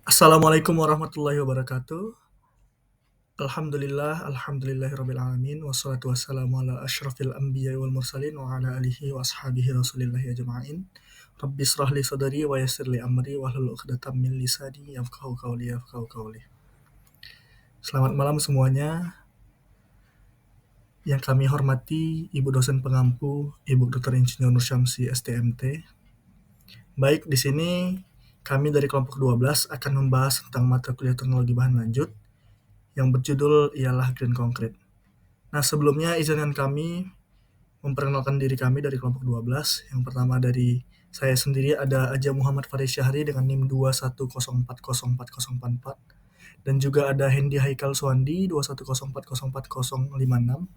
Assalamualaikum warahmatullahi wabarakatuh. Alhamdulillahirabbil alamin wassalatu wassalamu ala asyrafil anbiya'i wal mursalin wa ala alihi wa ashabihi rasulillahi ajma'in. Rabbi shrah li sadri wa yassir li amri wahlul 'uqdatam min lisani yafqahu qawli. Selamat malam semuanya. Yang kami hormati Ibu dosen pengampu, Ibu Dr. Insinyur Nur Syamsi STMT. Baik, di sini kami dari kelompok 12 akan membahas tentang mata kuliah teknologi bahan lanjut yang berjudul ialah Green Concrete. Nah, sebelumnya izinkan kami memperkenalkan diri kami dari kelompok 12. Yang pertama dari saya sendiri ada Aja Muhammad Farid Syahri dengan NIM 210404044, dan juga ada Hendy Haikal Suwandi 210404056,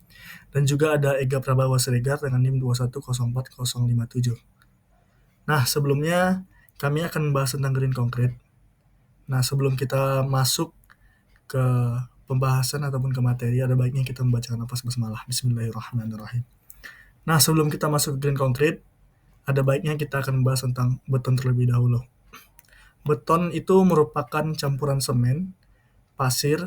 dan juga ada Ega Prabawa Siregar dengan NIM 2104057. Nah, sebelumnya kami akan membahas tentang Green Concrete. Nah, sebelum kita masuk ke pembahasan ataupun ke materi, ada baiknya kita membacakan nafas basmalah. Bismillahirrahmanirrahim. Nah, sebelum kita masuk ke Green Concrete, ada baiknya kita akan membahas tentang beton terlebih dahulu. Beton itu merupakan campuran semen, pasir,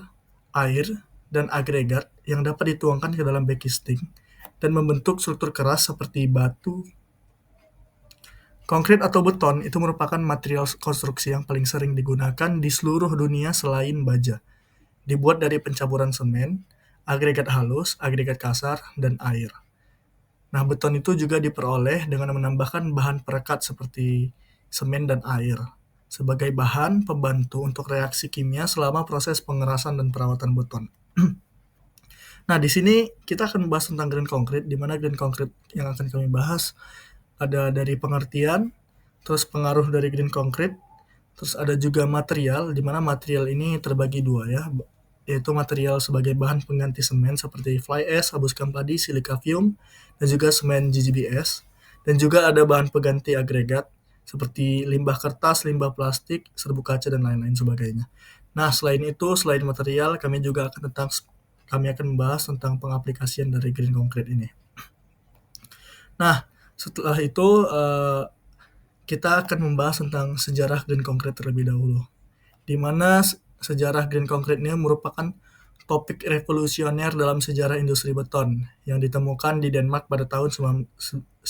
air, dan agregat yang dapat dituangkan ke dalam backcasting dan membentuk struktur keras seperti batu. Konkrit atau beton itu merupakan material konstruksi yang paling sering digunakan di seluruh dunia selain baja. Dibuat dari pencampuran semen, agregat halus, agregat kasar, dan air. Nah, beton itu juga diperoleh dengan menambahkan bahan perekat seperti semen dan air sebagai bahan pembantu untuk reaksi kimia selama proses pengerasan dan perawatan beton. Nah, di sini kita akan membahas tentang Green Concrete, di mana Green Concrete yang akan kami bahas ada dari pengertian, terus pengaruh dari Green Concrete, terus ada juga material, di mana material ini terbagi dua ya, yaitu material sebagai bahan pengganti semen seperti fly ash, abus kampadi, silika fume, dan juga semen GGBS. Dan juga ada bahan pengganti agregat seperti limbah kertas, limbah plastik, serbuk kaca, dan lain-lain sebagainya. Nah, selain itu, selain material, kami akan membahas tentang pengaplikasian dari Green Concrete ini. Nah, setelah itu kita akan membahas tentang sejarah Green Concrete terlebih dahulu, di mana sejarah Green Concrete ini merupakan topik revolusioner dalam sejarah industri beton yang ditemukan di Denmark pada tahun 1998.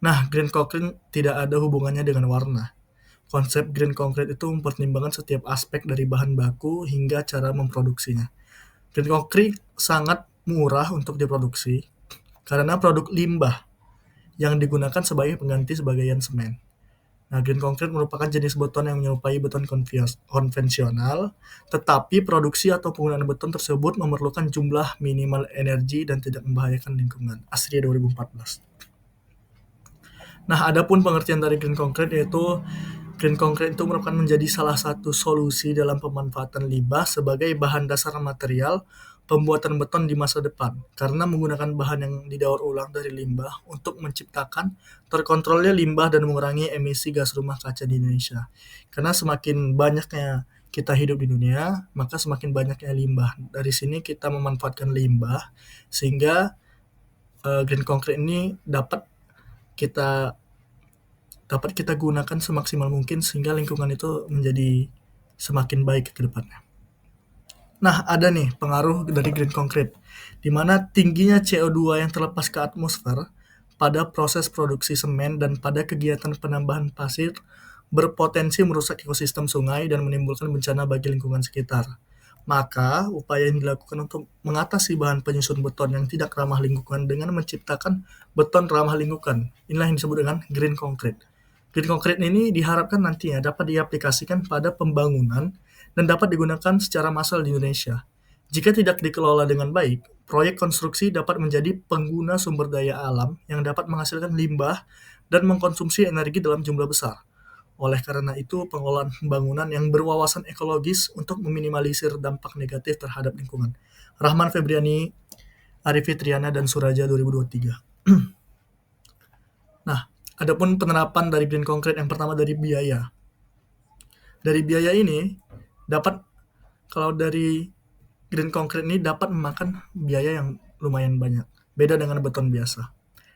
Nah, Green Concrete tidak ada hubungannya dengan warna. Konsep Green Concrete itu mempertimbangkan setiap aspek dari bahan baku hingga cara memproduksinya. Green Concrete sangat murah untuk diproduksi karena produk limbah yang digunakan sebagai pengganti sebagian semen. Nah, Green Concrete merupakan jenis beton yang menyerupai beton konvensional, tetapi produksi atau penggunaan beton tersebut memerlukan jumlah minimal energi dan tidak membahayakan lingkungan. Asri 2014. Nah, adapun pengertian dari Green Concrete yaitu Green Concrete itu merupakan menjadi salah satu solusi dalam pemanfaatan limbah sebagai bahan dasar material pembuatan beton di masa depan, karena menggunakan bahan yang didaur ulang dari limbah untuk menciptakan terkontrolnya limbah dan mengurangi emisi gas rumah kaca di Indonesia. Karena semakin banyaknya kita hidup di dunia, maka semakin banyaknya limbah. Dari sini kita memanfaatkan limbah sehingga Green Concrete ini dapat kita gunakan semaksimal mungkin sehingga lingkungan itu menjadi semakin baik ke depannya. Nah, ada nih pengaruh dari Green Concrete, di mana tingginya CO2 yang terlepas ke atmosfer pada proses produksi semen dan pada kegiatan penambahan pasir berpotensi merusak ekosistem sungai dan menimbulkan bencana bagi lingkungan sekitar. Maka, upaya yang dilakukan untuk mengatasi bahan penyusun beton yang tidak ramah lingkungan dengan menciptakan beton ramah lingkungan. Inilah yang disebut dengan Green Concrete. Green Concrete ini diharapkan nantinya dapat diaplikasikan pada pembangunan dan dapat digunakan secara massal di Indonesia. Jika tidak dikelola dengan baik, proyek konstruksi dapat menjadi pengguna sumber daya alam yang dapat menghasilkan limbah dan mengkonsumsi energi dalam jumlah besar. Oleh karena itu, pengelolaan pembangunan yang berwawasan ekologis untuk meminimalisir dampak negatif terhadap lingkungan. Rahman Febriani, Arif Fitriana, dan Suraja 2023. Nah, adapun penerapan dari Green Concrete yang pertama dari biaya. Dari biaya ini, kalau dari Green Concrete ini dapat memakan biaya yang lumayan banyak, beda dengan beton biasa.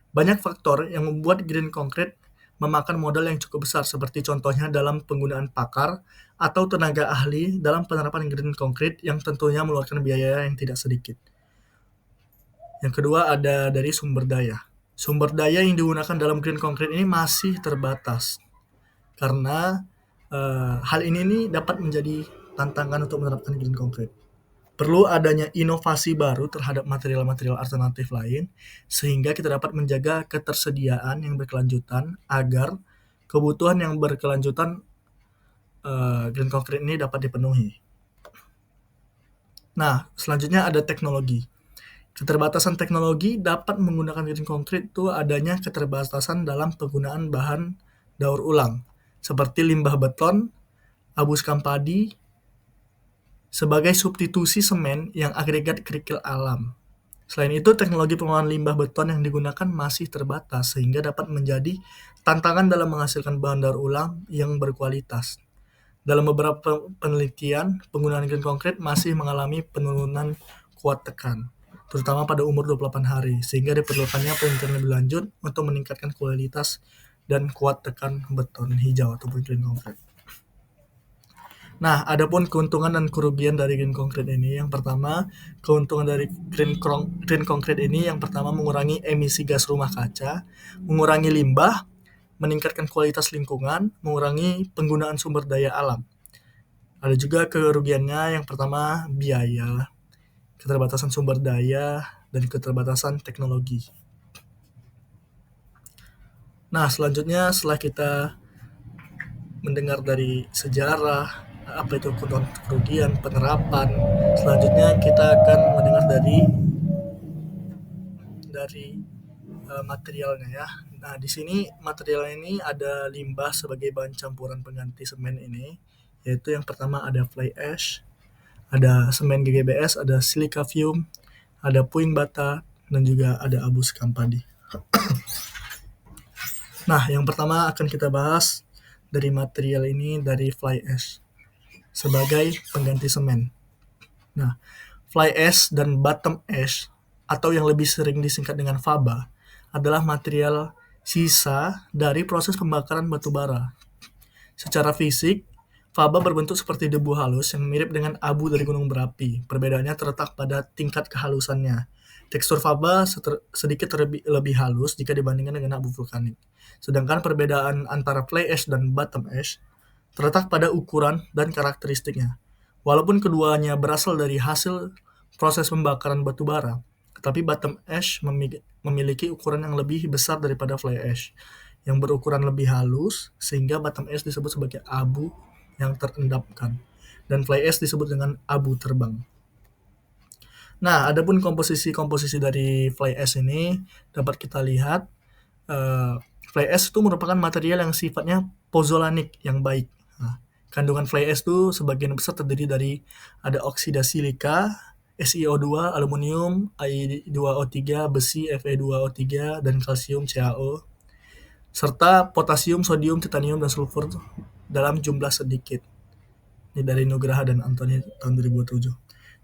Banyak faktor yang membuat Green Concrete memakan modal yang cukup besar, seperti contohnya dalam penggunaan pakar atau tenaga ahli dalam penerapan green concrete yang tentunya mengeluarkan biaya yang tidak sedikit. Yang kedua ada dari sumber daya. Sumber daya yang digunakan dalam green concrete ini masih terbatas karena hal ini nih dapat menjadi tantangan untuk menerapkan green concrete. Perlu adanya inovasi baru terhadap material-material alternatif lain, sehingga kita dapat menjaga ketersediaan yang berkelanjutan agar kebutuhan yang berkelanjutan green concrete ini dapat dipenuhi. Nah, selanjutnya ada teknologi. Keterbatasan teknologi dapat menggunakan green concrete itu adanya keterbatasan dalam penggunaan bahan daur ulang, seperti limbah beton, abu sekam padi, sebagai substitusi semen yang agregat kerikil alam. Selain itu, teknologi pengolahan limbah beton yang digunakan masih terbatas, sehingga dapat menjadi tantangan dalam menghasilkan bahan daur ulang yang berkualitas. Dalam beberapa penelitian, penggunaan green concrete masih mengalami penurunan kuat tekan, terutama pada umur 28 hari, sehingga diperlukannya penelitian lebih lanjut untuk meningkatkan kualitas dan kuat tekan beton hijau ataupun green concrete. Nah, adapun keuntungan dan kerugian dari green concrete ini, yang pertama, keuntungan dari green concrete ini yang pertama mengurangi emisi gas rumah kaca, mengurangi limbah, meningkatkan kualitas lingkungan, mengurangi penggunaan sumber daya alam. Ada juga kerugiannya, yang pertama biaya, keterbatasan sumber daya, dan keterbatasan teknologi. Nah, selanjutnya setelah kita mendengar dari sejarah, apa itu kerugian, penerapan. Selanjutnya kita akan mendengar dari materialnya ya. Nah, di sini material ini ada limbah sebagai bahan campuran pengganti semen ini, yaitu yang pertama ada fly ash, ada semen GGBS, ada silika fume, ada puing bata, dan juga ada abu sekam padi. Nah, yang pertama akan kita bahas dari material ini, dari fly ash sebagai pengganti semen. Nah, fly ash dan bottom ash atau yang lebih sering disingkat dengan faba adalah material sisa dari proses pembakaran batu bara. Secara fisik, faba berbentuk seperti debu halus yang mirip dengan abu dari gunung berapi. Perbedaannya terletak pada tingkat kehalusannya. Tekstur faba sedikit lebih halus jika dibandingkan dengan abu vulkanik. Sedangkan perbedaan antara fly ash dan bottom ash terletak pada ukuran dan karakteristiknya. Walaupun keduanya berasal dari hasil proses pembakaran batu bara, tetapi bottom ash memiliki ukuran yang lebih besar daripada fly ash, yang berukuran lebih halus, sehingga bottom ash disebut sebagai abu yang terendapkan, dan fly ash disebut dengan abu terbang. Nah, adapun komposisi dari fly ash ini dapat kita lihat, fly ash itu merupakan material yang sifatnya pozolanik yang baik. Nah, kandungan fly ash itu sebagian besar terdiri dari ada oksida silika, SiO2, aluminium, Ai2O3, besi, Fe2O3, dan kalsium, CaO, serta potasium, sodium, titanium, dan sulfur dalam jumlah sedikit. Ini dari Nugraha dan Antoni tahun 2007.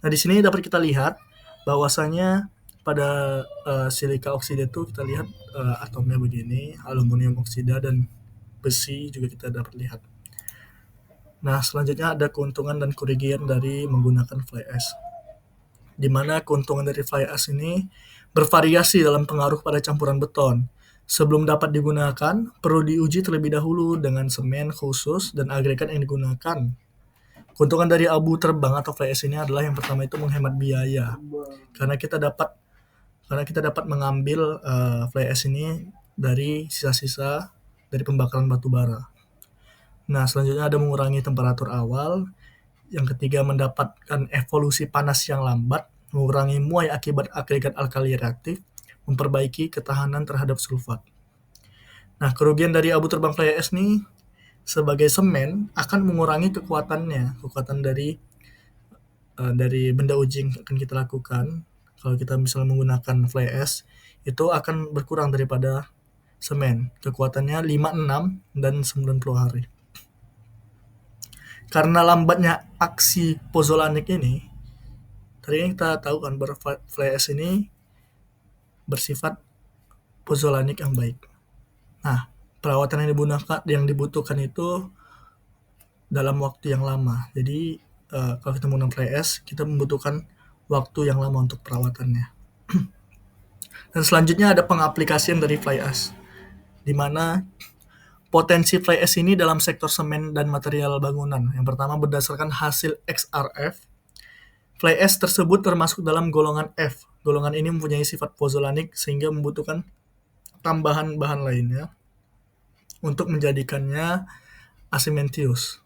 Nah, di sini dapat kita lihat bahwasanya pada silika oksida itu kita lihat atomnya begini, aluminium oksida dan besi juga kita dapat lihat. Nah, selanjutnya ada keuntungan dan kerugian dari menggunakan fly ash, di mana keuntungan dari fly ash ini bervariasi dalam pengaruh pada campuran beton. Sebelum dapat digunakan, perlu diuji terlebih dahulu dengan semen khusus dan agregat yang digunakan. Keuntungan dari abu terbang atau fly ash ini adalah yang pertama itu menghemat biaya, karena kita dapat mengambil fly ash ini dari sisa-sisa dari pembakaran batu bara. Nah, selanjutnya ada mengurangi temperatur awal. Yang ketiga, mendapatkan evolusi panas yang lambat, mengurangi muai akibat agregat alkali reaktif, memperbaiki ketahanan terhadap sulfat. Nah, kerugian dari abu terbang fly ash ini sebagai semen akan mengurangi kekuatan dari benda uji yang akan kita lakukan. Kalau kita misalnya menggunakan fly ash, itu akan berkurang daripada semen. Kekuatannya 5, 6, dan 90 hari. Karena lambatnya aksi pozolanik ini, tadi kita tahu kan bahwa fly ash ini bersifat pozolanik yang baik. Nah, perawatan yang dibutuhkan itu dalam waktu yang lama. Jadi kalau kita menggunakan fly ash, kita membutuhkan waktu yang lama untuk perawatannya. Dan selanjutnya ada pengaplikasian dari fly ash, di mana potensi fly ash ini dalam sektor semen dan material bangunan. Yang pertama, berdasarkan hasil XRF, fly ash tersebut termasuk dalam golongan F. Golongan ini mempunyai sifat pozolanik sehingga membutuhkan tambahan bahan lainnya untuk menjadikannya asementitious.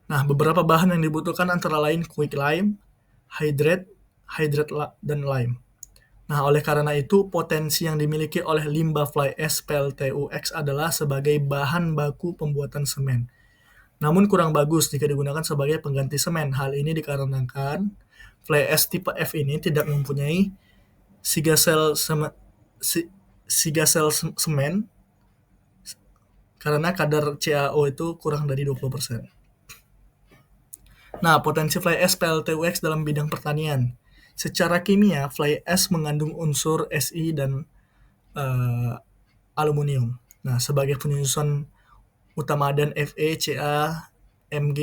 Nah, beberapa bahan yang dibutuhkan antara lain quicklime, hydrate, dan lime. Nah, oleh karena itu, potensi yang dimiliki oleh limbah fly ash PLTUX adalah sebagai bahan baku pembuatan semen. Namun kurang bagus jika digunakan sebagai pengganti semen. Hal ini dikarenakan fly ash tipe F ini tidak mempunyai sigasel semen karena kadar CaO itu kurang dari 20%. Nah, potensi fly ash PLTUX dalam bidang pertanian. Secara kimia, fly ash mengandung unsur Si dan aluminium. Nah, sebagai penyusun utama dan Fe, Ca, Mg,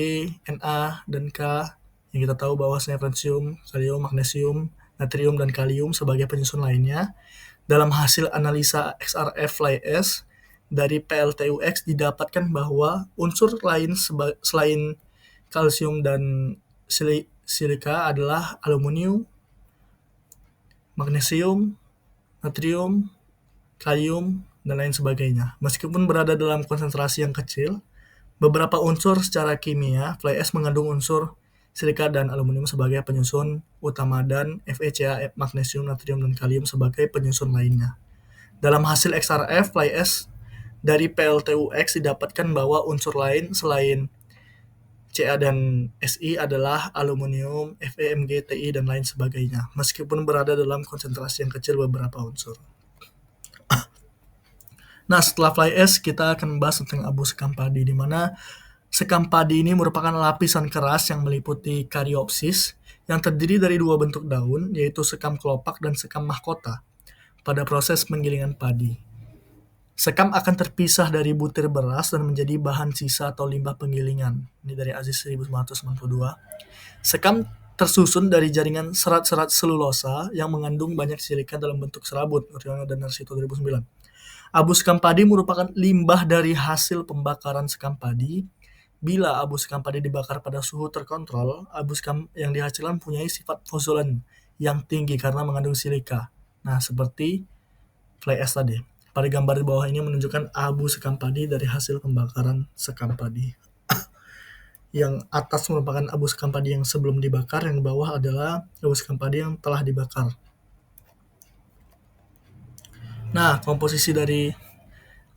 Na, dan K, yang kita tahu bahwasanya fransium, kalium, magnesium, natrium, dan kalium sebagai penyusun lainnya. Dalam hasil analisa XRF fly ash dari PLTUX didapatkan bahwa unsur lain selain kalsium dan silika adalah aluminium, magnesium, natrium, kalium, dan lain sebagainya. Meskipun berada dalam konsentrasi yang kecil, beberapa unsur secara kimia, fly ash mengandung unsur silika dan aluminium sebagai penyusun utama dan FeCa, magnesium, natrium, dan kalium sebagai penyusun lainnya. Dalam hasil XRF fly ash dari PLTUX didapatkan bahwa unsur lain selain Ca dan Si adalah aluminium, Fe, Mg, Ti, dan lain sebagainya, meskipun berada dalam konsentrasi yang kecil beberapa unsur. Nah, setelah fly ash, kita akan membahas tentang abu sekam padi, di mana sekam padi ini merupakan lapisan keras yang meliputi kariopsis, yang terdiri dari dua bentuk daun, yaitu sekam kelopak dan sekam mahkota, pada proses penggilingan padi. Sekam akan terpisah dari butir beras dan menjadi bahan sisa atau limbah penggilingan. Ini dari Aziz 1992. Sekam tersusun dari jaringan serat-serat selulosa yang mengandung banyak silika dalam bentuk serabut. Uryono dan Narsito 2009. Abu sekam padi merupakan limbah dari hasil pembakaran sekam padi. Bila abu sekam padi dibakar pada suhu terkontrol, abu sekam yang dihasilkan mempunyai sifat pozolan yang tinggi karena mengandung silika. Nah, seperti fly ash tadi. Pada gambar di bawah ini menunjukkan abu sekam padi dari hasil pembakaran sekam padi. Yang atas merupakan abu sekam padi yang sebelum dibakar, yang di bawah adalah abu sekam padi yang telah dibakar. Nah, komposisi dari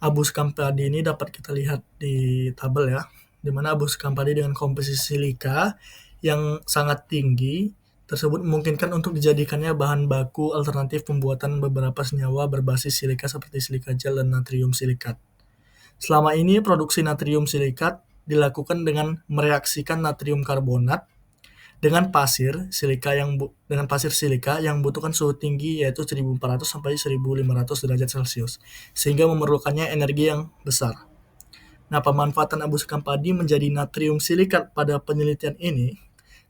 abu sekam padi ini dapat kita lihat di tabel ya, di mana abu sekam padi dengan komposisi silika yang sangat tinggi tersebut memungkinkan untuk dijadikannya bahan baku alternatif pembuatan beberapa senyawa berbasis silika seperti silika gel dan natrium silikat. Selama ini produksi natrium silikat dilakukan dengan mereaksikan natrium karbonat dengan pasir silika yang membutuhkan suhu tinggi yaitu 1400 sampai 1500 derajat Celcius, sehingga memerlukannya energi yang besar. Nah, pemanfaatan abu sekam padi menjadi natrium silikat pada penelitian ini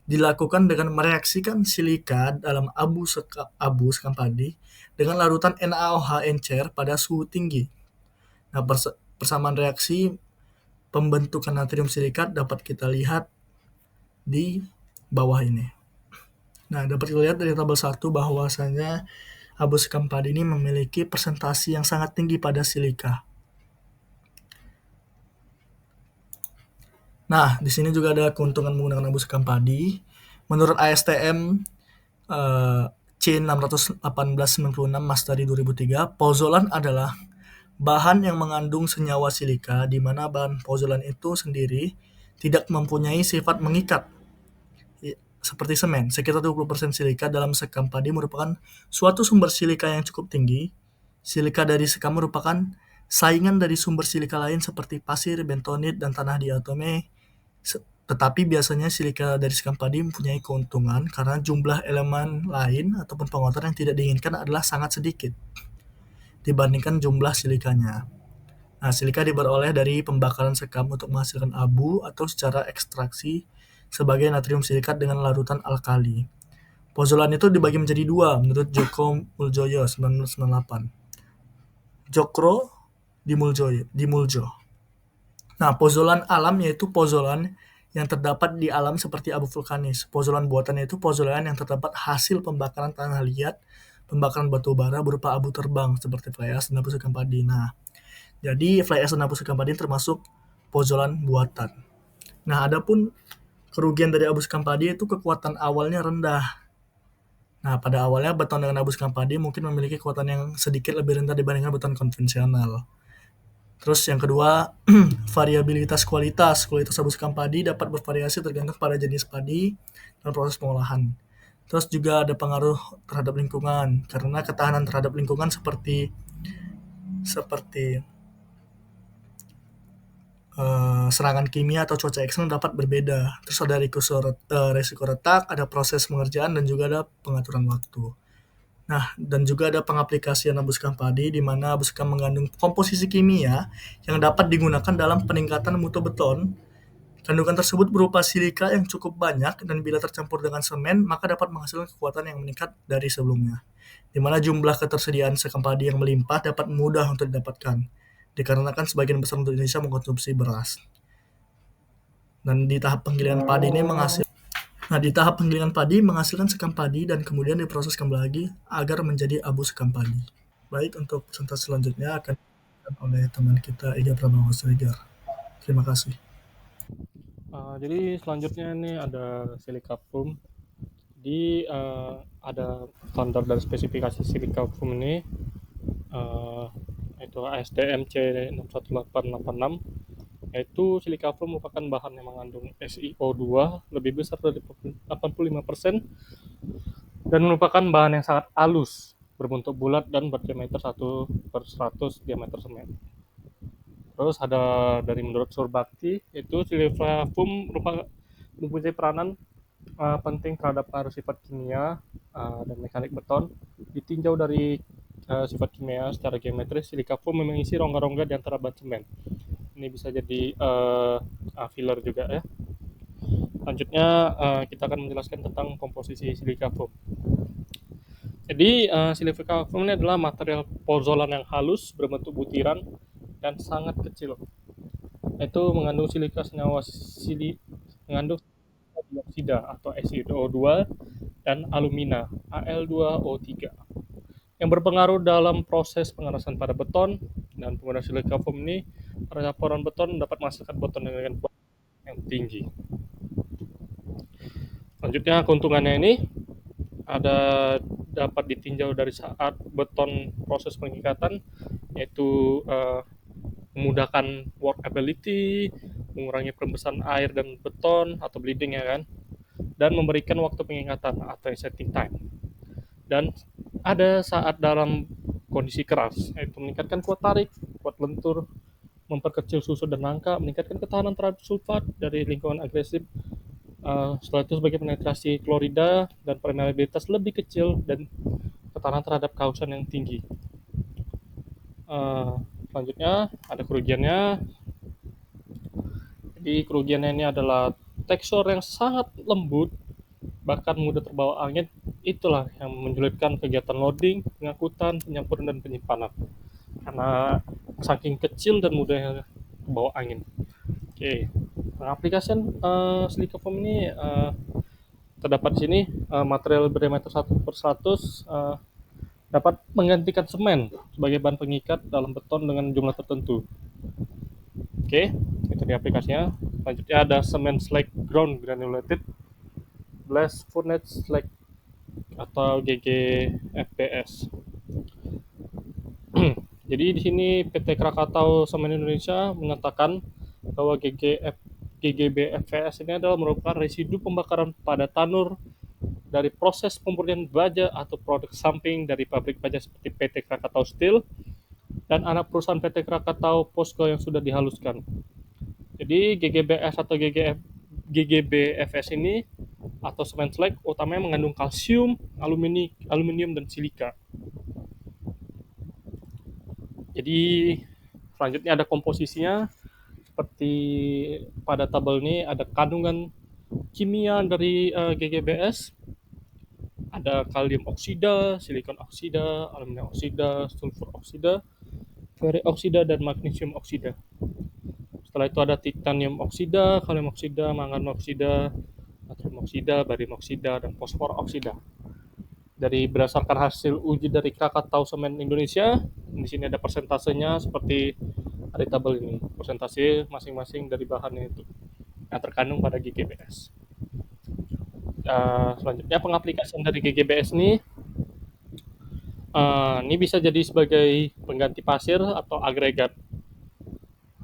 dilakukan dengan mereaksikan silika dalam abu sekam padi dengan larutan NaOH encer pada suhu tinggi. Nah, persamaan reaksi pembentukan natrium silikat dapat kita lihat di bawah ini. Nah, dapat kita lihat dari tabel 1 bahwasanya abu sekam padi ini memiliki persentase yang sangat tinggi pada silika. Nah, di sini juga ada keuntungan menggunakan abu sekam padi. Menurut ASTM C61896 Mastari 2003, pozolan adalah bahan yang mengandung senyawa silika, di mana bahan pozolan itu sendiri tidak mempunyai sifat mengikat seperti semen. Sekitar 20% silika dalam sekam padi merupakan suatu sumber silika yang cukup tinggi. Silika dari sekam merupakan saingan dari sumber silika lain seperti pasir, bentonit, dan tanah diatome. Tetapi biasanya silika dari sekam padi mempunyai keuntungan karena jumlah elemen lain ataupun pengotor yang tidak diinginkan adalah sangat sedikit dibandingkan jumlah silikanya. Nah, silika diperoleh dari pembakaran sekam untuk menghasilkan abu atau secara ekstraksi sebagai natrium silikat dengan larutan alkali. Pozolan itu dibagi menjadi dua menurut Djoko Muljoyo 1998. Djokro Dimuljo. Nah, pozolan alam yaitu pozolan yang terdapat di alam seperti abu vulkanis. Pozolan buatan yaitu pozolan yang terdapat hasil pembakaran tanah liat, pembakaran batu bara berupa abu terbang seperti fly ash dan abu sekam padi. Nah, jadi fly ash dan abu sekam padi termasuk pozolan buatan. Nah, adapun kerugian dari abu sekam padi itu kekuatan awalnya rendah. Nah, pada awalnya beton dengan abu sekam padi mungkin memiliki kekuatan yang sedikit lebih rendah dibandingkan beton konvensional. Terus yang kedua, variabilitas kualitas. Kualitas abu sekam padi dapat bervariasi tergantung pada jenis padi dan proses pengolahan. Terus juga ada pengaruh terhadap lingkungan, karena ketahanan terhadap lingkungan seperti serangan kimia atau cuaca ekstrem dapat berbeda. Terus ada risiko retak, ada proses pengerjaan, dan juga ada pengaturan waktu. Nah, dan juga ada pengaplikasian abu sekam padi, di mana abu sekam mengandung komposisi kimia yang dapat digunakan dalam peningkatan mutu beton. Kandungan tersebut berupa silika yang cukup banyak, dan bila tercampur dengan semen, maka dapat menghasilkan kekuatan yang meningkat dari sebelumnya. Di mana jumlah ketersediaan sekam padi yang melimpah dapat mudah untuk didapatkan, dikarenakan sebagian besar untuk Indonesia mengkonsumsi beras. Dan di tahap penggilingan padi ini menghasilkan sekam padi dan kemudian diproses kembali lagi agar menjadi abu sekam padi. Baik, untuk presentasi selanjutnya akan dilakukan oleh teman kita Iga Pranowo Siregar. Terima kasih. Jadi selanjutnya ini ada silika foam. Jadi ada standar dan spesifikasi silika foam ini, itu ASTM C61886, yaitu silika foam merupakan bahan yang mengandung SiO2 lebih besar dari 85% dan merupakan bahan yang sangat halus, berbentuk bulat dan berdiameter 1/100 diameter semen. Terus ada dari menurut Surbakti, itu silika foam mempunyai peranan penting terhadap pengaruh sifat kimia dan mekanik beton. Ditinjau dari sifat kimia secara geometris, silika foam mengisi rongga-rongga di antara ban semen. Ini bisa jadi filler juga ya. Selanjutnya kita akan menjelaskan tentang komposisi silika foam. Jadi silika foam ini adalah material pozolan yang halus berbentuk butiran dan sangat kecil. Itu mengandung silika senyawa mengandung dioksida atau SiO2 dan alumina Al2O3 yang berpengaruh dalam proses pengerasan pada beton. Dan penggunaan silika foam ini pada poron beton dapat menghasilkan beton dengan kualitas yang tinggi. Selanjutnya keuntungannya ini dapat ditinjau dari saat beton proses pengikatan, yaitu memudahkan workability, mengurangi perembesan air dan beton atau bleeding ya kan, dan memberikan waktu pengingatan atau setting time. Dan ada saat dalam kondisi keras, yaitu meningkatkan kuat tarik, kuat lentur, memperkecil susut dan rangka, meningkatkan ketahanan terhadap sulfat dari lingkungan agresif. Setelah itu sebagai penetrasi klorida dan permeabilitas lebih kecil dan ketahanan terhadap kausan yang tinggi. Selanjutnya ada kerugiannya. Jadi kerugiannya ini adalah tekstur yang sangat lembut, bahkan mudah terbawa angin. Itulah yang menyulitkan kegiatan loading, pengangkutan, penyampuran, dan penyimpanan. Karena saking kecil dan mudahnya terbawa angin. Oke, pengaplikasian silika foam ini terdapat di sini. Material berdiameter 1/100 dapat menggantikan semen sebagai bahan pengikat dalam beton dengan jumlah tertentu. Oke, itu di aplikasinya. Selanjutnya ada semen slag ground granulated blast furnace slag atau GGFBS. Jadi di sini PT Krakatau Semen Indonesia menyatakan bahwa GGBFVS ini adalah merupakan residu pembakaran pada tanur dari proses pemurnian baja atau produk samping dari pabrik baja seperti PT Krakatau Steel dan anak perusahaan PT Krakatau Posco yang sudah dihaluskan. Jadi GGBS atau GGBFS ini atau semen slag utamanya mengandung kalsium, aluminium dan silika. Jadi Selanjutnya ada komposisinya, seperti pada tabel ini ada kandungan kimia dari GGBS, ada kalium oksida, silikon oksida, aluminium oksida, sulfur oksida, ferric oksida, dan magnesium oksida. Setelah itu ada titanium oksida, kalium oksida, mangan oksida, natrium oksida, barium oksida, dan fosfor oksida. Dari berdasarkan hasil uji dari Krakatau Semen Indonesia, di sini ada persentasenya seperti ada di tabel ini. Persentase masing-masing dari bahan itu yang terkandung pada GGBS. Selanjutnya pengaplikasian dari GGBS ini bisa jadi sebagai pengganti pasir atau agregat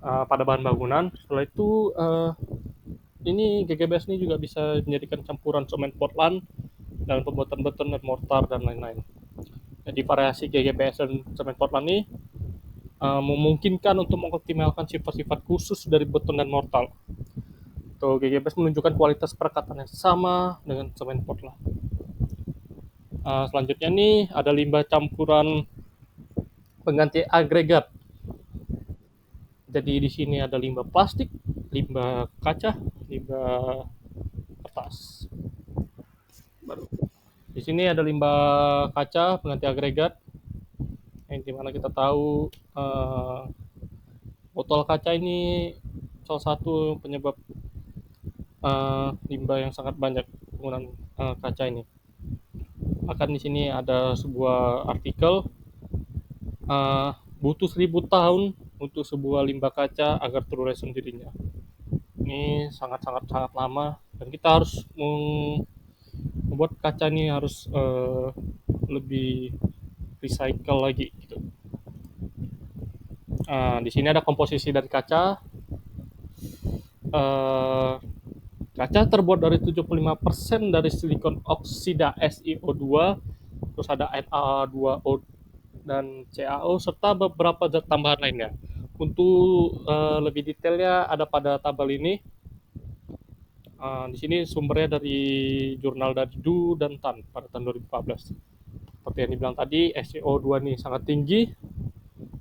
pada bahan bangunan. Setelah itu ini GGBS ini juga bisa menjadikan campuran semen Portland dalam pembuatan beton dan mortar dan lain-lain. Jadi variasi GGBS dan semen Portland ini memungkinkan untuk mengoptimalkan sifat-sifat khusus dari beton dan mortar. Tuh, GGBS menunjukkan kualitas perekatan yang sama dengan semen Portland. Selanjutnya nih ada limbah campuran pengganti agregat. Jadi di sini ada limbah plastik, limbah kaca, limbah kertas. Baru. Di sini ada limbah kaca pengganti agregat, yang dimana kita tahu botol kaca ini salah satu penyebab limbah yang sangat banyak penggunaan kaca ini. Bahkan di sini ada sebuah artikel butuh 1000 tahun untuk sebuah limbah kaca agar terurai sendirinya. Ini sangat-sangat lama dan kita harus membuat kaca ini harus lebih recycle lagi gitu. Di sini ada komposisi dari kaca. Kaca terbuat dari 75% dari silikon oksida SiO2, terus ada Na2O dan CaO serta beberapa zat tambahan lainnya. Untuk lebih detailnya ada pada tabel ini. Di sini sumbernya dari jurnal dari Du dan Tan pada tahun 2014. Seperti yang dibilang tadi, SiO2 ini sangat tinggi,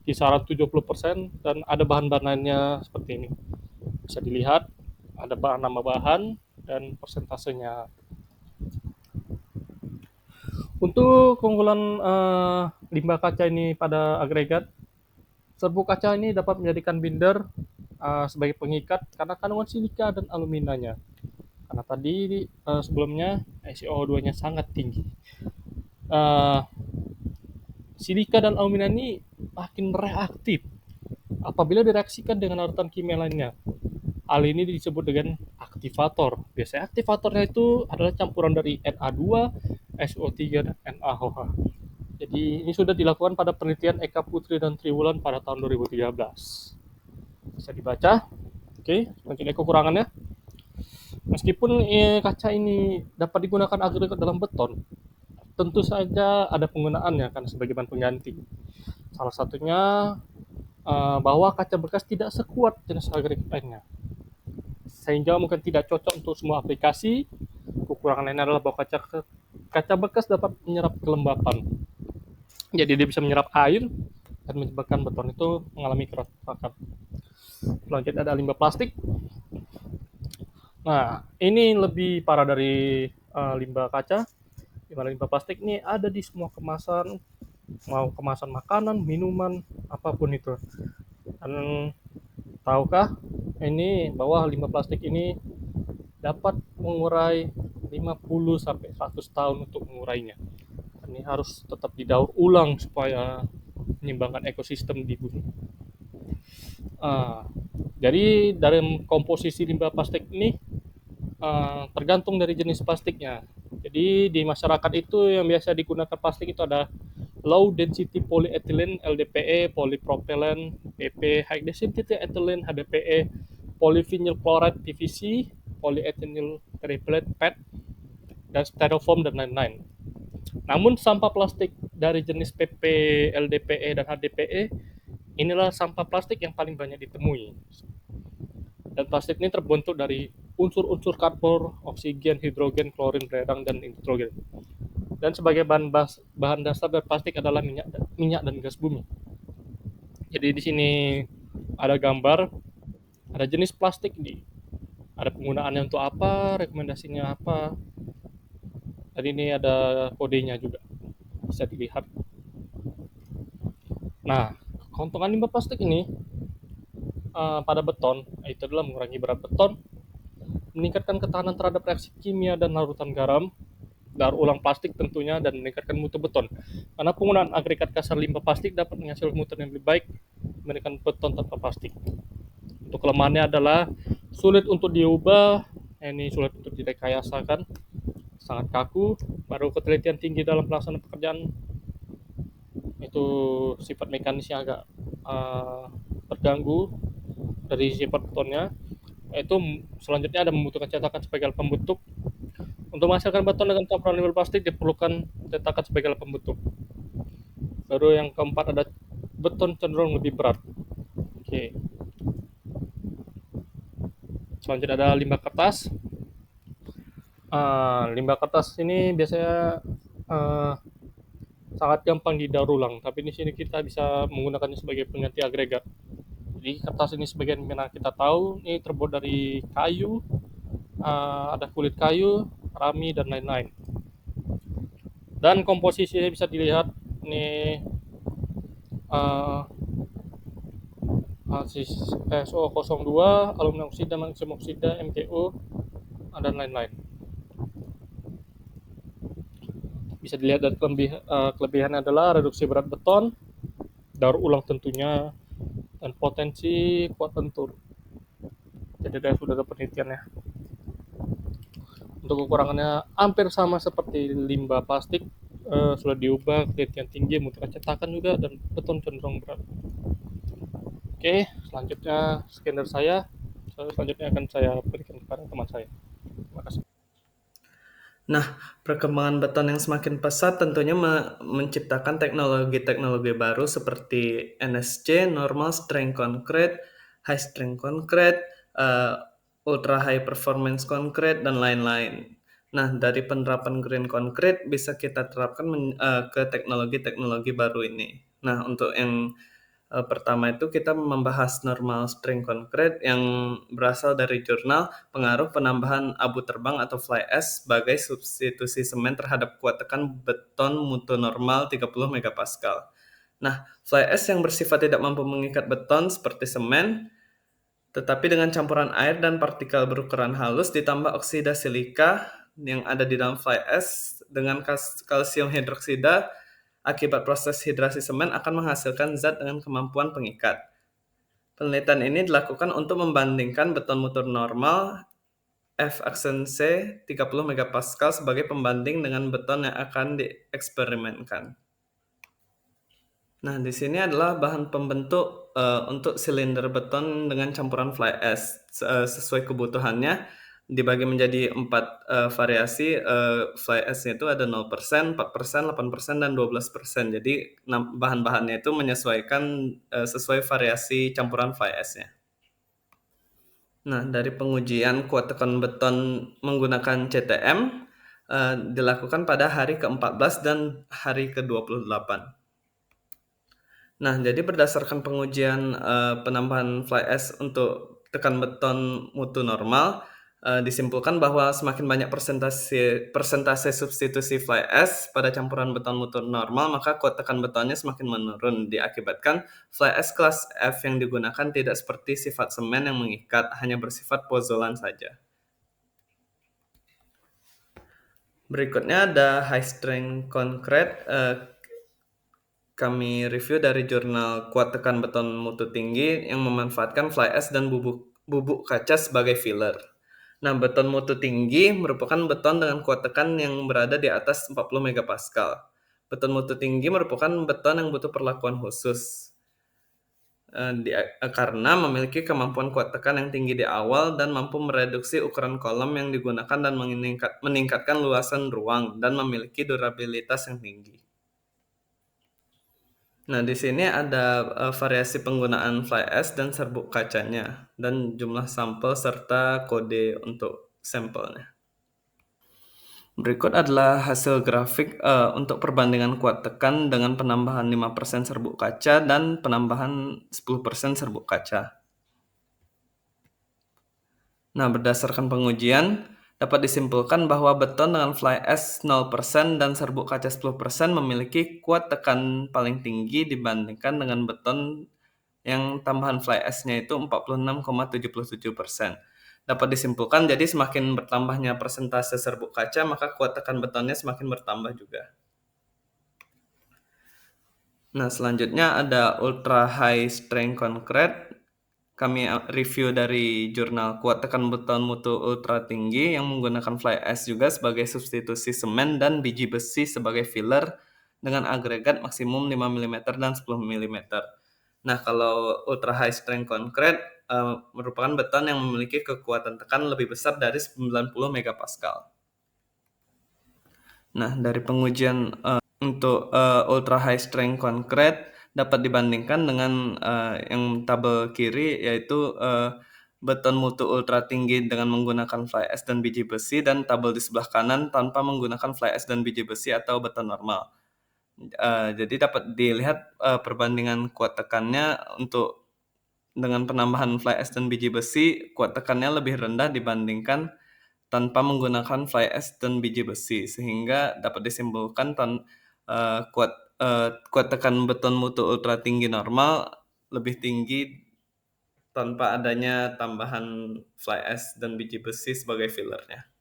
kisaran 70%, dan ada bahan-bahan lainnya seperti ini. Bisa dilihat, ada nama bahan dan persentasenya. Untuk keunggulan limbah kaca ini pada agregat, serbuk kaca ini dapat menjadikan binder sebagai pengikat karena kandungan silika dan aluminanya. Karena tadi sebelumnya SiO2-nya sangat tinggi. Silika dan alumina ini makin reaktif apabila direaksikan dengan larutan kimia lainnya. Hal ini disebut dengan aktivator. Biasanya aktivatornya itu adalah campuran dari Na2, SO3, dan NaOH. Jadi ini sudah dilakukan pada penelitian Eka Putri dan Triwulan pada tahun 2013. Bisa dibaca. Oke, selanjutnya kekurangannya. Meskipun kaca ini dapat digunakan agregat dalam beton, tentu saja ada penggunaannya karena sebagai bahan pengganti. Salah satunya bahwa kaca bekas tidak sekuat jenis agregat lainnya, sehingga mungkin tidak cocok untuk semua aplikasi. Kekurangan lainnya adalah bahwa kaca bekas dapat menyerap kelembapan, jadi dia bisa menyerap air dan menyebabkan beton itu mengalami kerusakan. Selanjutnya ada limbah plastik. Nah, ini lebih parah dari limbah kaca. Limbah plastik ini ada di semua kemasan, mau kemasan makanan, minuman, apapun itu. Dan tahukah ini bahwa limbah plastik ini dapat mengurai 50 sampai 100 tahun untuk mengurainya. Ini harus tetap didaur ulang supaya menyeimbangkan ekosistem di bumi. Jadi dalam komposisi limbah plastik ini tergantung dari jenis plastiknya. Jadi di masyarakat itu yang biasa digunakan plastik itu ada low density polyethylene LDPE, polypropylene PP, high density ethylene HDPE, polyvinyl chloride PVC, polyethylene triplet PET, dan styrofoam dan lain-lain. Namun sampah plastik dari jenis PP, LDPE, dan HDPE inilah sampah plastik yang paling banyak ditemui. Dan plastik ini terbentuk dari unsur-unsur karbon, oksigen, hidrogen, klorin, belerang, dan nitrogen. Dan sebagai bahan dasar dari plastik adalah minyak dan gas bumi. Jadi di sini ada gambar, ada jenis plastik nih, ada penggunaannya untuk apa, rekomendasinya apa, dan ini ada kodenya juga bisa dilihat. Nah, keuntungan limbah plastik ini pada beton itu adalah mengurangi berat beton, meningkatkan ketahanan terhadap reaksi kimia dan larutan garam, daur ulang plastik tentunya, dan meningkatkan mutu beton. Karena penggunaan agregat kasar limbah plastik dapat menghasilkan mutu yang lebih baik dibandingkan beton tanpa plastik. Untuk kelemahannya adalah sulit untuk diubah, ini sulit untuk direkayasakan, sangat kaku, baru ketelitian tinggi dalam pelaksanaan pekerjaan, itu sifat mekanisnya agak terganggu dari sifat betonnya. Itu selanjutnya ada membutuhkan cetakan sebagai alat pembentuk. Untuk menghasilkan beton dengan campuran limbah plastik diperlukan cetakan sebagai alat pembentuk. Baru yang keempat ada beton cenderung lebih berat. Oke. Selanjutnya ada limbah kertas. Limbah kertas ini biasanya sangat gampang didaur ulang, tapi di sini kita bisa menggunakannya sebagai pengganti agregat. Jadi kertas ini sebagian mana kita tahu ini terbuat dari kayu, ada kulit kayu, rami, dan lain-lain. Dan komposisinya bisa dilihat ini SO02, aluminium oksida, magnesium oksida, MgO, dan lain-lain. Bisa dilihat dari kelebihannya adalah reduksi berat beton, daur ulang tentunya, dan potensi kuat lentur. Jadi sudah ada penelitiannya. Untuk kekurangannya hampir sama seperti limbah plastik, sudah diubah, ketelitian tinggi, membutuhkan cetakan juga, dan beton cenderung berat. Oke, selanjutnya sekian dari saya. Selanjutnya akan saya berikan kepada teman saya. Terima kasih. Nah, perkembangan beton yang semakin pesat tentunya menciptakan teknologi-teknologi baru seperti NSC, Normal Strength Concrete, High Strength Concrete, Ultra High Performance Concrete, dan lain-lain. Nah, dari penerapan green concrete bisa kita terapkan ke teknologi-teknologi baru ini. Nah, untuk yang pertama itu kita membahas normal strength concrete yang berasal dari jurnal pengaruh penambahan abu terbang atau fly ash sebagai substitusi semen terhadap kuat tekan beton mutu normal 30 megapascal. Nah, fly ash yang bersifat tidak mampu mengikat beton seperti semen, tetapi dengan campuran air dan partikel berukuran halus ditambah oksida silika yang ada di dalam fly ash dengan kalsium hidroksida akibat proses hidrasi semen akan menghasilkan zat dengan kemampuan pengikat. Penelitian ini dilakukan untuk membandingkan beton mutu normal F-aksen C 30 megapascal sebagai pembanding dengan beton yang akan dieksperimenkan. Nah, di sini adalah bahan pembentuk untuk silinder beton dengan campuran fly ash sesuai kebutuhannya dibagi menjadi 4 variasi. Fly ash itu ada 0%, 4%, 8%, dan 12%. Jadi bahan-bahannya itu menyesuaikan sesuai variasi campuran fly ash-nya. Nah, dari pengujian kuat tekan beton menggunakan CTM dilakukan pada hari ke-14 dan hari ke-28. Nah, jadi berdasarkan pengujian penambahan fly ash untuk tekan beton mutu normal, disimpulkan bahwa semakin banyak persentase substitusi fly ash pada campuran beton mutu normal, maka kuat tekan betonnya semakin menurun. Diakibatkan fly ash kelas F yang digunakan tidak seperti sifat semen yang mengikat, hanya bersifat pozolan saja. Berikutnya ada high strength concrete. Kami review dari jurnal kuat tekan beton mutu tinggi yang memanfaatkan fly ash dan bubuk kaca sebagai filler. Nah, beton mutu tinggi merupakan beton dengan kuat tekan yang berada di atas 40 megapascal. Beton mutu tinggi merupakan beton yang butuh perlakuan khusus karena memiliki kemampuan kuat tekan yang tinggi di awal dan mampu mereduksi ukuran kolom yang digunakan dan meningkatkan luasan ruang dan memiliki durabilitas yang tinggi. Nah, di sini ada variasi penggunaan fly ash dan serbuk kacanya dan jumlah sampel serta kode untuk sampelnya. Berikut adalah hasil grafik untuk perbandingan kuat tekan dengan penambahan 5% serbuk kaca dan penambahan 10% serbuk kaca. Nah, berdasarkan pengujian, dapat disimpulkan bahwa beton dengan fly ash 0% dan serbuk kaca 10% memiliki kuat tekan paling tinggi dibandingkan dengan beton yang tambahan fly ash-nya itu 46,77%. Dapat disimpulkan, jadi semakin bertambahnya persentase serbuk kaca, maka kuat tekan betonnya semakin bertambah juga. Nah, selanjutnya ada Ultra High Strength Concrete. Kami review dari jurnal Kuat Tekan Beton Mutu Ultra Tinggi yang menggunakan fly ash juga sebagai substitusi semen dan biji besi sebagai filler dengan agregat maksimum 5 mm dan 10 mm. Nah, kalau Ultra High Strength Concrete merupakan beton yang memiliki kekuatan tekan lebih besar dari 90 megapascal. Nah, dari pengujian untuk Ultra High Strength Concrete dapat dibandingkan dengan yang tabel kiri, yaitu beton mutu ultra tinggi dengan menggunakan fly ash dan biji besi, dan tabel di sebelah kanan tanpa menggunakan fly ash dan biji besi atau beton normal. Jadi dapat dilihat perbandingan kuat tekannya untuk dengan penambahan fly ash dan biji besi, kuat tekannya lebih rendah dibandingkan tanpa menggunakan fly ash dan biji besi, sehingga dapat disimpulkan kuat tekan beton mutu ultra tinggi normal lebih tinggi tanpa adanya tambahan fly ash dan biji besi sebagai fillernya.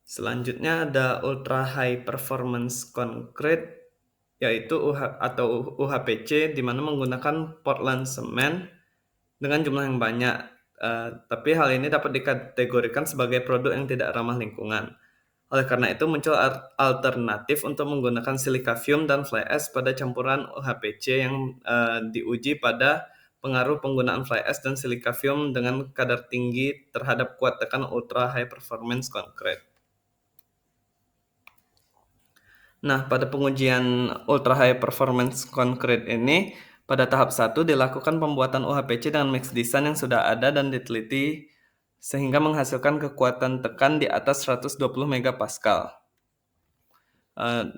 Selanjutnya ada Ultra High Performance Concrete, yaitu UHPC, di mana menggunakan Portland Cement dengan jumlah yang banyak. Tapi hal ini dapat dikategorikan sebagai produk yang tidak ramah lingkungan. Oleh karena itu muncul alternatif untuk menggunakan silika fume dan fly ash pada campuran UHPC yang diuji pada pengaruh penggunaan fly ash dan silika fume dengan kadar tinggi terhadap kuat tekan Ultra High Performance Concrete. Nah, pada pengujian Ultra High Performance Concrete ini, pada tahap 1 dilakukan pembuatan UHPC dengan mix design yang sudah ada dan diteliti sehingga menghasilkan kekuatan tekan di atas 120 megapascal.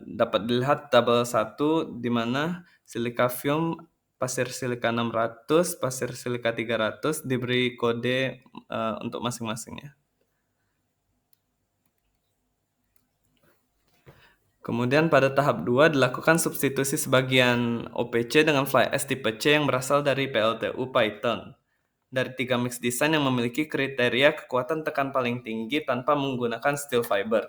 Dapat dilihat tabel 1 di mana silika fume, pasir silika 600, pasir silika 300 diberi kode untuk masing-masingnya. Kemudian pada tahap 2 dilakukan substitusi sebagian OPC dengan fly ash tipe C yang berasal dari PLTU Python dari 3 mix design yang memiliki kriteria kekuatan tekan paling tinggi tanpa menggunakan steel fiber.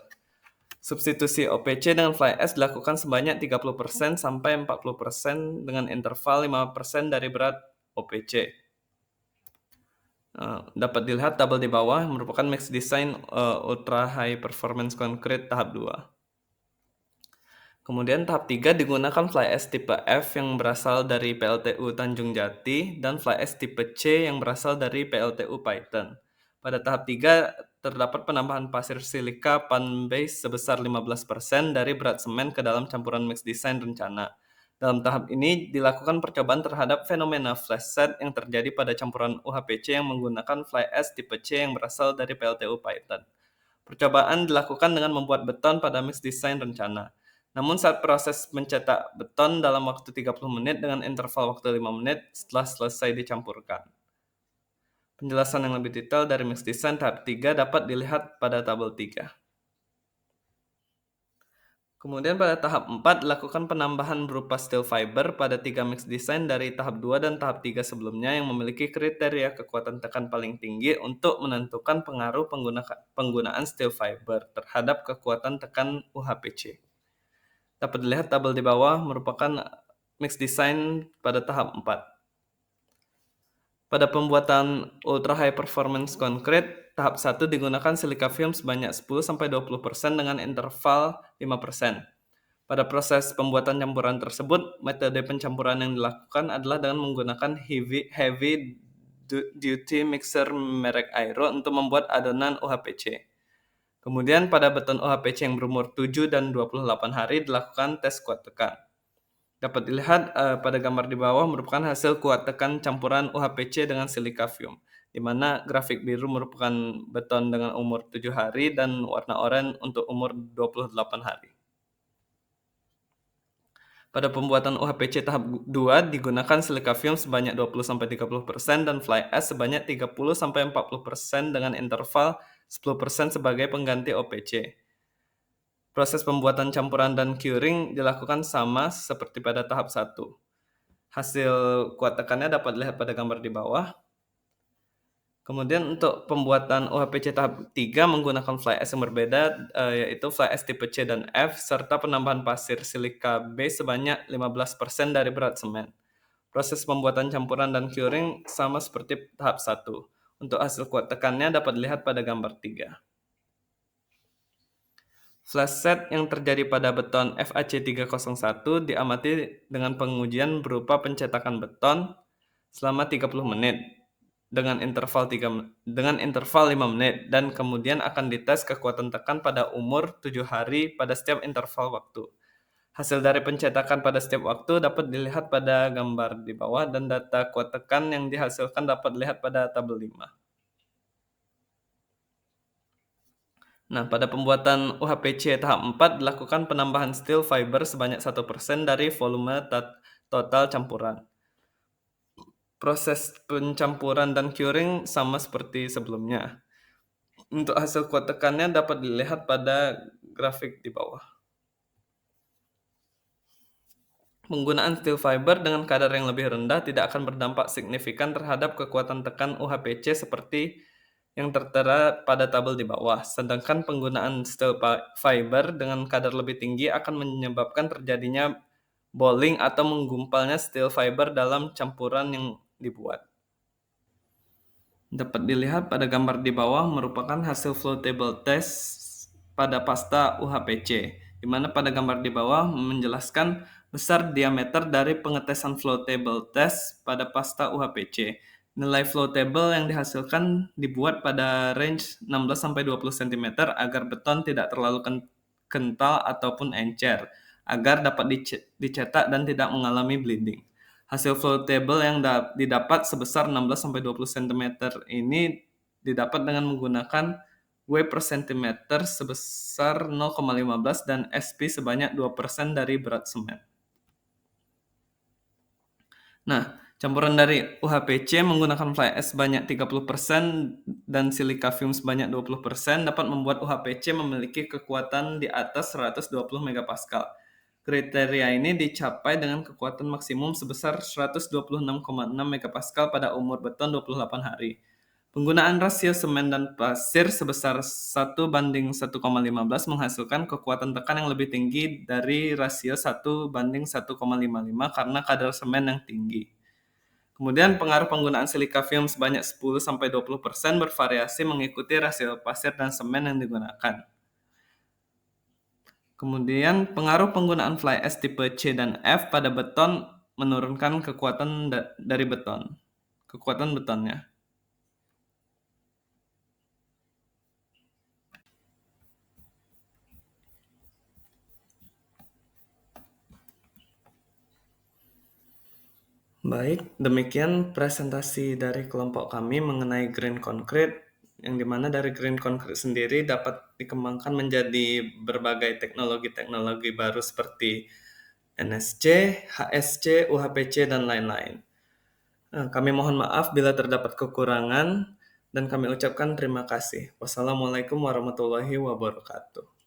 Substitusi OPC dengan fly ash dilakukan sebanyak 30% sampai 40% dengan interval 5% dari berat OPC. Dapat dilihat tabel di bawah merupakan mix design Ultra High Performance Concrete tahap 2. Kemudian tahap 3 digunakan fly ash tipe F yang berasal dari PLTU Tanjung Jati dan fly ash tipe C yang berasal dari PLTU Python. Pada tahap 3 terdapat penambahan pasir silika pan base sebesar 15% dari berat semen ke dalam campuran mix design rencana. Dalam tahap ini dilakukan percobaan terhadap fenomena flash set yang terjadi pada campuran UHPC yang menggunakan fly ash tipe C yang berasal dari PLTU Python. Percobaan dilakukan dengan membuat beton pada mix design rencana. Namun saat proses mencetak beton dalam waktu 30 menit dengan interval waktu 5 menit setelah selesai dicampurkan. Penjelasan yang lebih detail dari mix design tahap 3 dapat dilihat pada tabel 3. Kemudian pada tahap 4 dilakukan penambahan berupa steel fiber pada 3 mix design dari tahap 2 dan tahap 3 sebelumnya yang memiliki kriteria kekuatan tekan paling tinggi untuk menentukan pengaruh penggunaan steel fiber terhadap kekuatan tekan UHPC. Dapat dilihat tabel di bawah merupakan mix design pada tahap 4. Pada pembuatan Ultra High Performance Concrete, tahap 1 digunakan silika fume sebanyak 10-20% dengan interval 5%. Pada proses pembuatan campuran tersebut, metode pencampuran yang dilakukan adalah dengan menggunakan heavy duty mixer merek Aero untuk membuat adonan UHPC. Kemudian pada beton UHPC yang berumur 7 dan 28 hari dilakukan tes kuat tekan. Dapat dilihat pada gambar di bawah merupakan hasil kuat tekan campuran UHPC dengan silika fume, di di mana grafik biru merupakan beton dengan umur 7 hari dan warna oranye untuk umur 28 hari. Pada pembuatan UHPC tahap 2 digunakan silika film sebanyak 20-30% dan fly ash sebanyak 30-40% dengan interval 10% sebagai pengganti OPC. Proses pembuatan campuran dan curing dilakukan sama seperti pada tahap 1. Hasil kuat tekannya dapat dilihat pada gambar di bawah. Kemudian untuk pembuatan UHPC tahap 3 menggunakan fly ash yang berbeda, yaitu fly ash tipe C dan F, serta penambahan pasir silika B sebanyak 15% dari berat semen. Proses pembuatan campuran dan curing sama seperti tahap 1. Untuk hasil kuat tekannya dapat dilihat pada gambar 3. Flash set yang terjadi pada beton FAC301 diamati dengan pengujian berupa pencetakan beton selama 30 menit dengan interval 5 menit dan kemudian akan dites kekuatan tekan pada umur 7 hari pada setiap interval waktu. Hasil dari pencetakan pada setiap waktu dapat dilihat pada gambar di bawah dan data kuat tekan yang dihasilkan dapat dilihat pada tabel 5. Nah, pada pembuatan UHPC tahap 4 dilakukan penambahan steel fiber sebanyak 1% dari volume total campuran. Proses pencampuran dan curing sama seperti sebelumnya. Untuk hasil kuat tekannya dapat dilihat pada grafik di bawah. Penggunaan steel fiber dengan kadar yang lebih rendah tidak akan berdampak signifikan terhadap kekuatan tekan UHPC seperti yang tertera pada tabel di bawah. Sedangkan penggunaan steel fiber dengan kadar lebih tinggi akan menyebabkan terjadinya bowling atau menggumpalnya steel fiber dalam campuran yang dibuat. Dapat dilihat pada gambar di bawah merupakan hasil flow table test pada pasta UHPC, di mana pada gambar di bawah menjelaskan besar diameter dari pengetesan flow table test pada pasta UHPC. Nilai flow table yang dihasilkan dibuat pada range 16-20 cm agar beton tidak terlalu kental ataupun encer, agar dapat dicetak dan tidak mengalami bleeding. Hasil flow table yang didapat sebesar 16-20 cm ini didapat dengan menggunakan W per cm sebesar 0,15 dan SP sebanyak 2% dari berat semen. Nah, campuran dari UHPC menggunakan fly ash sebanyak 30% dan silika film sebanyak 20% dapat membuat UHPC memiliki kekuatan di atas 120 MPa. Kriteria ini dicapai dengan kekuatan maksimum sebesar 126,6 MPa pada umur beton 28 hari. Penggunaan rasio semen dan pasir sebesar 1:1,15 menghasilkan kekuatan tekan yang lebih tinggi dari rasio 1:1,55 karena kadar semen yang tinggi. Kemudian pengaruh penggunaan silika film sebanyak 10-20% bervariasi mengikuti rasio pasir dan semen yang digunakan. Kemudian pengaruh penggunaan fly ash tipe C dan F pada beton menurunkan kekuatan dari kekuatan betonnya. Baik, demikian presentasi dari kelompok kami mengenai green concrete, yang dimana dari green concrete sendiri dapat dikembangkan menjadi berbagai teknologi-teknologi baru seperti NSC, HSC, UHPC, dan lain-lain. Kami mohon maaf bila terdapat kekurangan, dan kami ucapkan terima kasih. Wassalamualaikum warahmatullahi wabarakatuh.